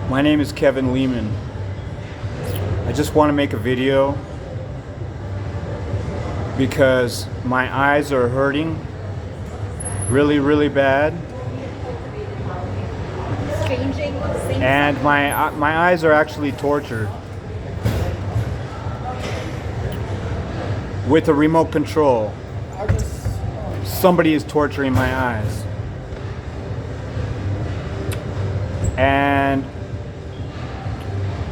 My name is Kevin Leeman. I just want to make a video because my eyes are hurting really, really bad. And my eyes are actually tortured with a remote control. Somebody is torturing my eyes. And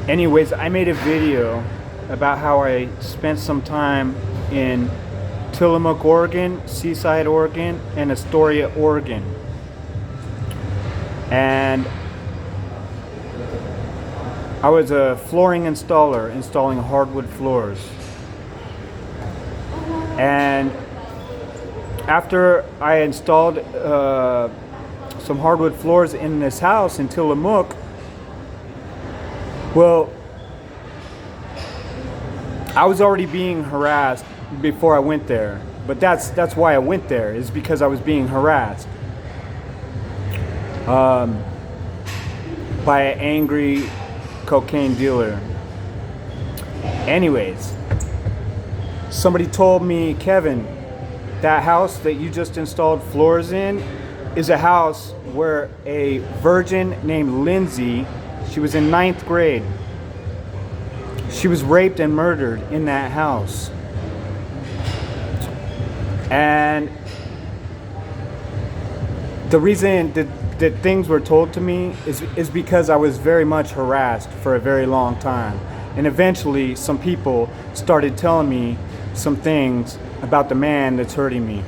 anyways, I made a video about how I spent some time in Tillamook, Oregon, Seaside, Oregon, and Astoria, Oregon. And I was a flooring installer, installing hardwood floors. And after I installed some hardwood floors in this house in Tillamook, well, I was already being harassed before I went there. But that's why I went there, is because I was being harassed by an angry cocaine dealer. Anyways, somebody told me, Kevin, that house that you just installed floors in is a house where a virgin named Lindsay, she was in 9th grade. She was raped and murdered in that house. And the reason that things were told to me is because I was very much harassed for a very long time. And eventually some people started telling me some things about the man that's hurting me.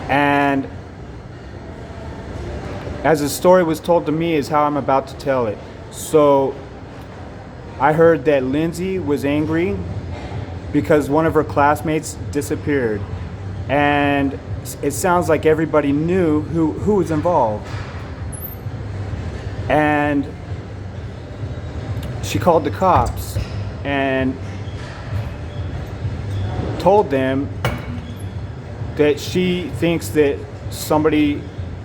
And as the story was told to me is how I'm about to tell it. So I heard that Lindsay was angry because one of her classmates disappeared. And it sounds like everybody knew who was involved. And she called the cops and told them that she thinks that somebody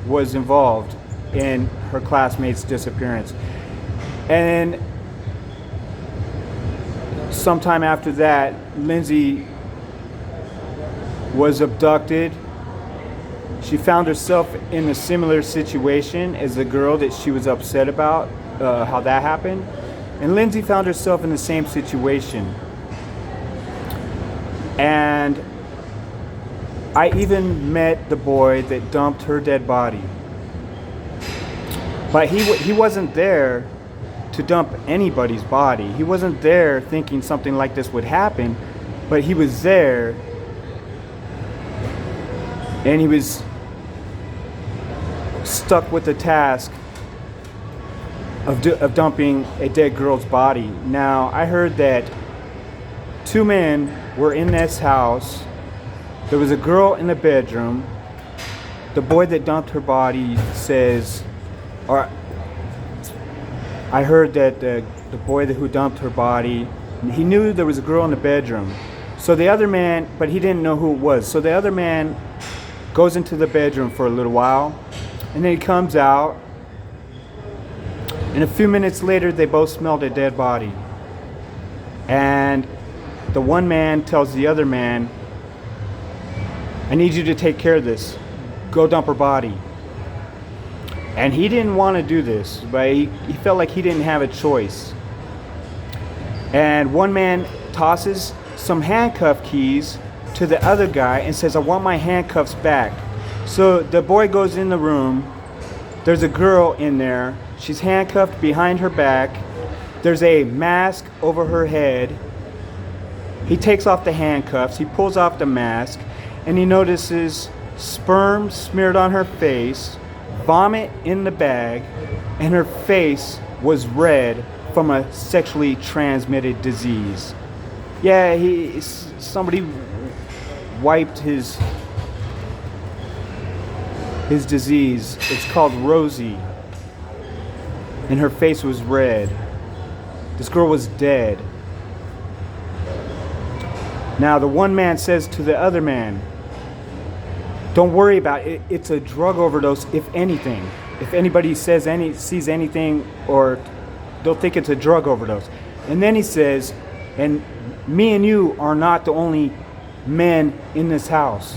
was involved in her classmate's disappearance. And sometime after that, Lindsay was abducted. She found herself in a similar situation as the girl that she was upset about, how that happened. And Lindsay found herself in the same situation. And I even met the boy that dumped her dead body. But he wasn't there to dump anybody's body. He wasn't there thinking something like this would happen, but he was there and he was stuck with the task of dumping a dead girl's body. Now, I heard that 2 men were in this house. There was a girl in the bedroom. The boy that dumped her body says, or I heard that the boy who dumped her body, he knew there was a girl in the bedroom. So the other man, but he didn't know who it was. So the other man goes into the bedroom for a little while, and then he comes out, and a few minutes later they both smelled a dead body. And the one man tells the other man, I need you to take care of this. Go dump her body. And he didn't want to do this, but he felt like he didn't have a choice. And one man tosses some handcuff keys to the other guy and says, I want my handcuffs back. So the boy goes in the room. There's a girl in there. She's handcuffed behind her back. There's a mask over her head. He takes off the handcuffs. He pulls off the mask, and he notices sperm smeared on her face, vomit in the bag, and her face was red from a sexually transmitted disease. Yeah, somebody wiped his disease. It's called Rosie. And her face was red. This girl was dead. Now the one man says to the other man, don't worry about it. It's a drug overdose, if anything. if anybody sees anything, or they'll think it's a drug overdose. And then he says, and me and you are not the only men in this house.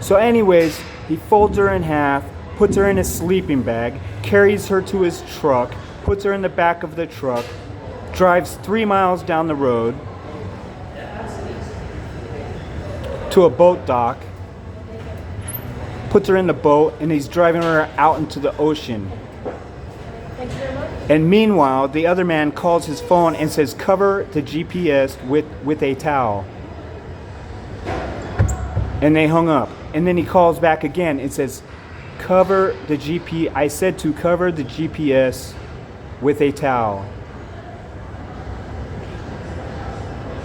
So anyways, he folds her in half, puts her in a sleeping bag, carries her to his truck, puts her in the back of the truck, drives 3 miles down the road to a boat dock, puts her in the boat, and he's driving her out into the ocean. And meanwhile, the other man calls his phone and says, cover the GPS with a towel. And they hung up. And then he calls back again and says, I said to cover the GPS with a towel.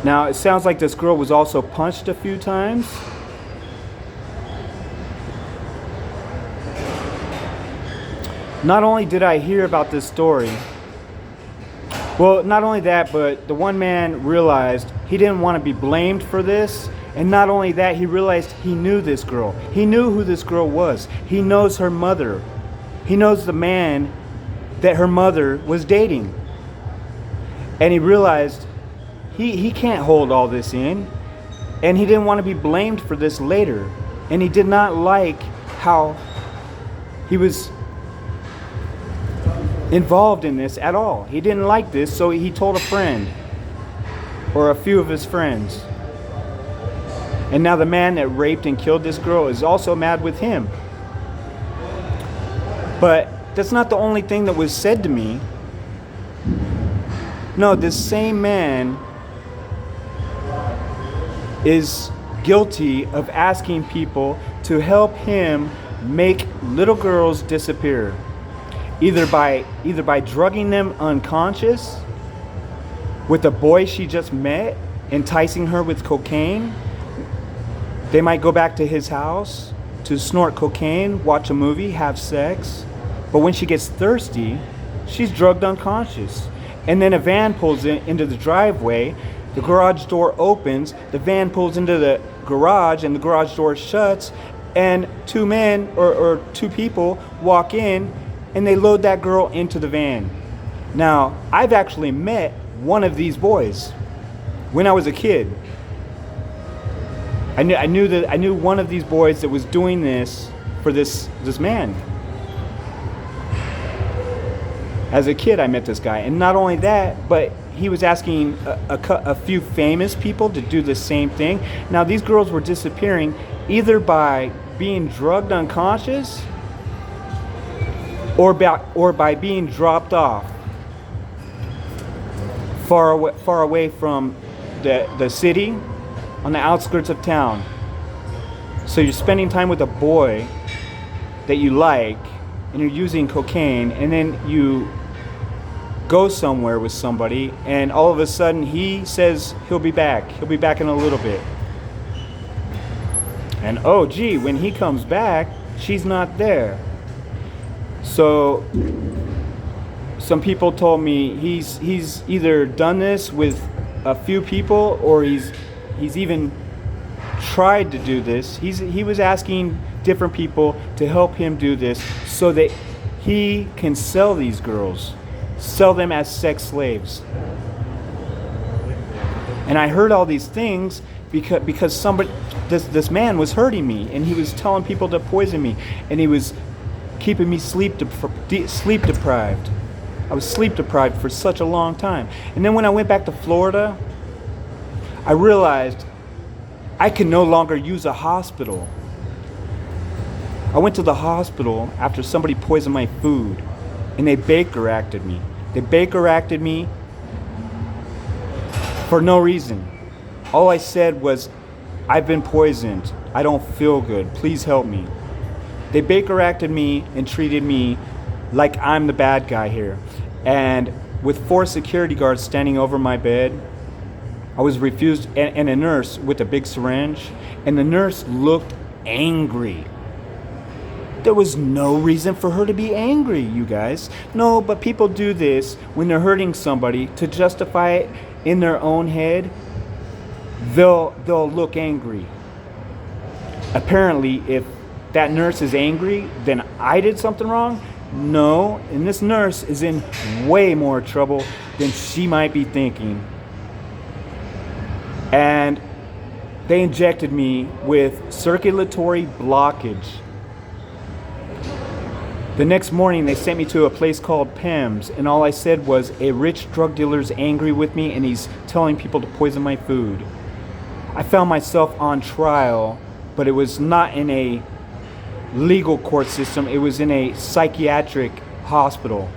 Now, it sounds like this girl was also punched a few times. Not only did I hear about this story, well, not only that, but the one man realized he didn't want to be blamed for this. And not only that, he realized he knew this girl. He knew who this girl was. He knows her mother. He knows the man that her mother was dating. And he realized he can't hold all this in. And he didn't want to be blamed for this later. And he did not like how he was involved in this at all. He didn't like this, so he told a friend or a few of his friends. And now the man that raped and killed this girl is also mad with him. But that's not the only thing that was said to me. No, this same man is guilty of asking people to help him make little girls disappear. Either by drugging them unconscious with a boy she just met, enticing her with cocaine. They might go back to his house to snort cocaine, watch a movie, have sex. But when she gets thirsty, she's drugged unconscious. And then a van pulls into the driveway, the garage door opens, the van pulls into the garage, and the garage door shuts, and two men or two people walk in, and they load that girl into the van. Now, I've actually met one of these boys when I was a kid. I knew one of these boys that was doing this for this man. As a kid, I met this guy, and not only that, but he was asking a few famous people to do the same thing. Now, these girls were disappearing either by being drugged unconscious or by being dropped off far away from the city, on the outskirts of town. So you're spending time with a boy that you like, and you're using cocaine, and then you go somewhere with somebody, and all of a sudden he says he'll be back in a little bit. And oh gee, when he comes back, she's not there. So some people told me he's either done this with a few people, or he's even tried to do this. He was asking different people to help him do this so that he can sell these girls, sell them as sex slaves. And I heard all these things because this man was hurting me, and he was telling people to poison me, and he was keeping me sleep deprived. I was sleep deprived for such a long time. And then when I went back to Florida, I realized I could no longer use a hospital. I went to the hospital after somebody poisoned my food, and they Baker acted me. They Baker acted me for no reason. All I said was, I've been poisoned. I don't feel good. Please help me. They Baker acted me and treated me like I'm the bad guy here. And with 4 security guards standing over my bed, I was refused, and a nurse with a big syringe, and the nurse looked angry. There was no reason for her to be angry, you guys. No, but people do this when they're hurting somebody to justify it in their own head. They'll look angry. Apparently, if that nurse is angry, then I did something wrong. No, and this nurse is in way more trouble than she might be thinking. And they injected me with circulatory blockage. The next morning, they sent me to a place called PEMS, and all I said was, a rich drug dealer's angry with me and he's telling people to poison my food. I found myself on trial, but it was not in a legal court system, it was in a psychiatric hospital.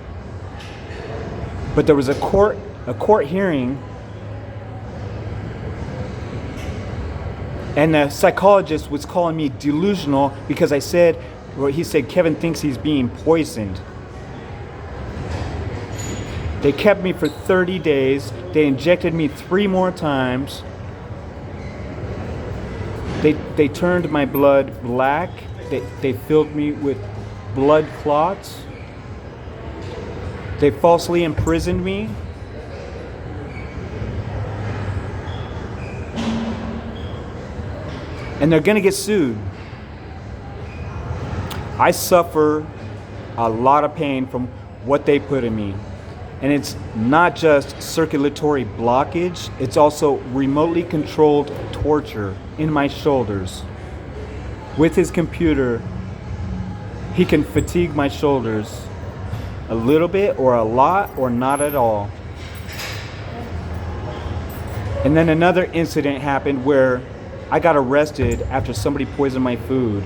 But there was a court hearing, and the psychologist was calling me delusional because he said Kevin thinks he's being poisoned. They kept me for 30 days. They injected me 3 more times. They turned my blood black. They filled me with blood clots. They falsely imprisoned me. And they're going to get sued. I suffer a lot of pain from what they put in me. And it's not just circulatory blockage, it's also remotely controlled torture in my shoulders. With his computer, he can fatigue my shoulders a little bit or a lot or not at all. And then another incident happened where I got arrested after somebody poisoned my food.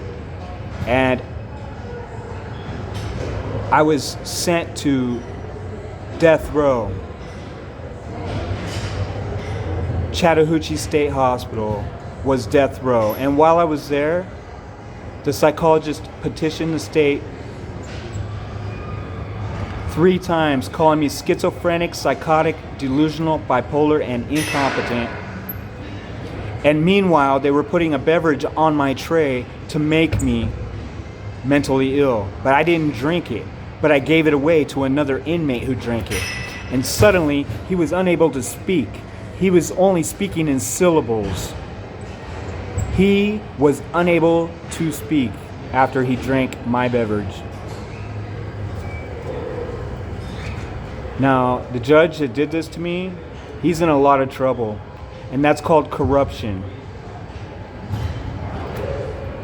And I was sent to death row. Chattahoochee State Hospital was death row. And while I was there, the psychologist petitioned the state 3 times, calling me schizophrenic, psychotic, delusional, bipolar, and incompetent. And meanwhile, they were putting a beverage on my tray to make me mentally ill. But I didn't drink it, but I gave it away to another inmate who drank it. And suddenly, he was unable to speak. He was only speaking in syllables. He was unable to speak after he drank my beverage. Now, the judge that did this to me, he's in a lot of trouble. And that's called corruption.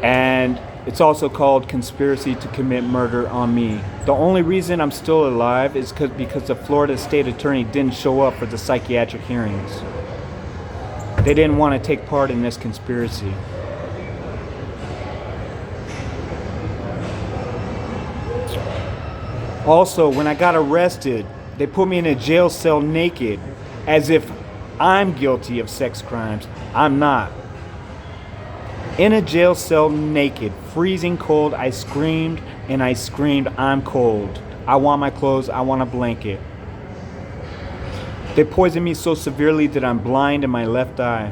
And it's also called conspiracy to commit murder on me. The only reason I'm still alive is because the Florida State Attorney didn't show up for the psychiatric hearings. They didn't want to take part in this conspiracy. Also, when I got arrested, they put me in a jail cell naked, as if I'm guilty of sex crimes. I'm not. In a jail cell naked, freezing cold, I screamed and I screamed, I'm cold. I want my clothes, I want a blanket. They poisoned me so severely that I'm blind in my left eye.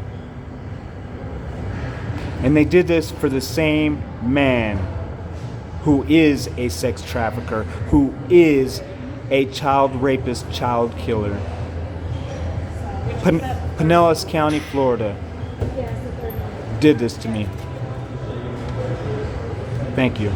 And they did this for the same man who is a sex trafficker, who is a child rapist, child killer. Pinellas County, Florida, did this to me. Thank you.